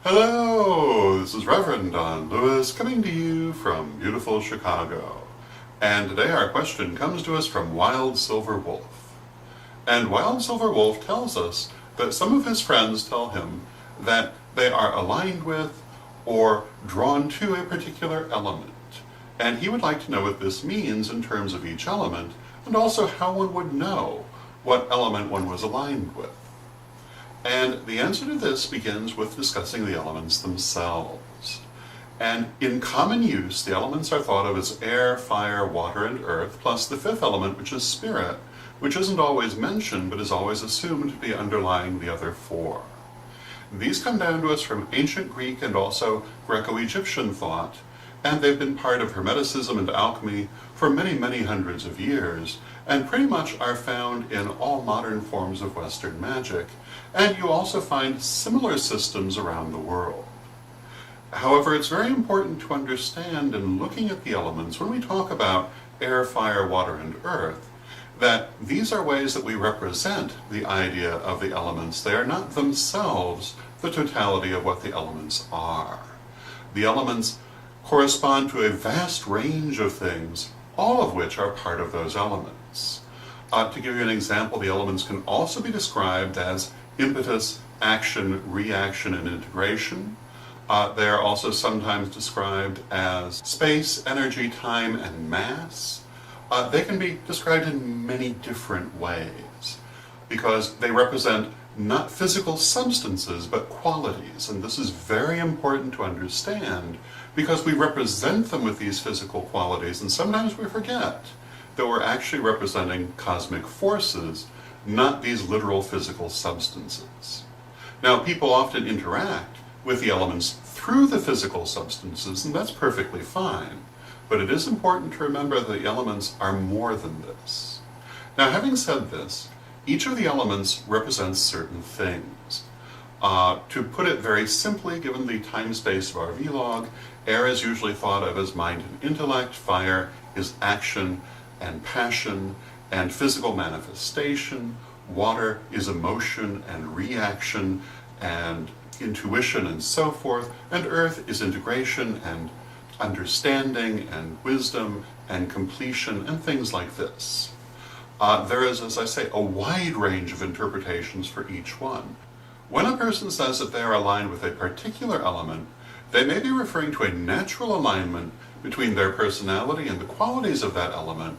Hello, this is Rev Don Lewis coming to you from beautiful Chicago. And today our question comes to us from WyldSilverWolf. And WyldSilverWolf tells us that some of his friends tell him that they are aligned with or drawn to a particular element. And he would like to know what this means in terms of each element, and also how one would know what element one was aligned with. And the answer to this begins with discussing the elements themselves. And in common use, the elements are thought of as air, fire, water, and earth, plus the fifth element, which is spirit, which isn't always mentioned, but is always assumed to be underlying the other four. These come down to us from ancient Greek and also Greco-Egyptian thought, and they've been part of Hermeticism and alchemy for many, many hundreds of years, and pretty much are found in all modern forms of Western magic, and you also find similar systems around the world. However, it's very important to understand in looking at the elements, when we talk about air, fire, water, and earth, that these are ways that we represent the idea of the elements. They are not themselves the totality of what the elements are. The elements correspond to a vast range of things, all of which are part of those elements. To give you an example, the elements can also be described as impetus, action, reaction, and integration. They are also sometimes described as space, energy, time, and mass. They can be described in many different ways because they represent not physical substances but qualities, and this is very important to understand because we represent them with these physical qualities, and sometimes we forget that we're actually representing cosmic forces, not these literal physical substances. Now, people often interact with the elements through the physical substances, and that's perfectly fine, but it is important to remember that the elements are more than this. Now, having said this, each of the elements represents certain things. To put it very simply, given the time-space of our vlog, air is usually thought of as mind and intellect, fire is action and passion and physical manifestation, water is emotion and reaction and intuition and so forth, and earth is integration and understanding and wisdom and completion and things like this. There is, as I say, a wide range of interpretations for each one. When a person says that they are aligned with a particular element, they may be referring to a natural alignment between their personality and the qualities of that element,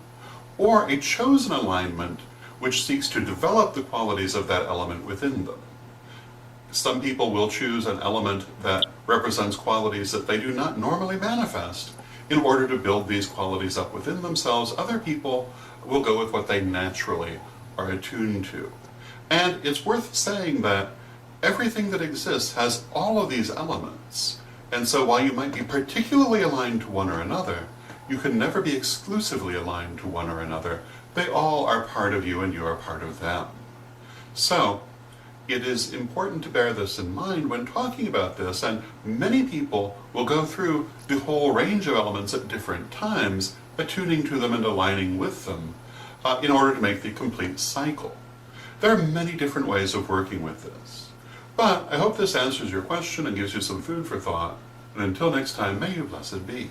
or a chosen alignment which seeks to develop the qualities of that element within them. Some people will choose an element that represents qualities that they do not normally manifest in order to build these qualities up within themselves. Other people will go with what they naturally are attuned to. And it's worth saying that everything that exists has all of these elements. And so while you might be particularly aligned to one or another, you can never be exclusively aligned to one or another. They all are part of you and you are part of them. So it is important to bear this in mind when talking about this, and many people will go through the whole range of elements at different times, attuning to them and aligning with them in order to make the complete cycle. There are many different ways of working with this. But I hope this answers your question and gives you some food for thought. And until next time, may you blessed be.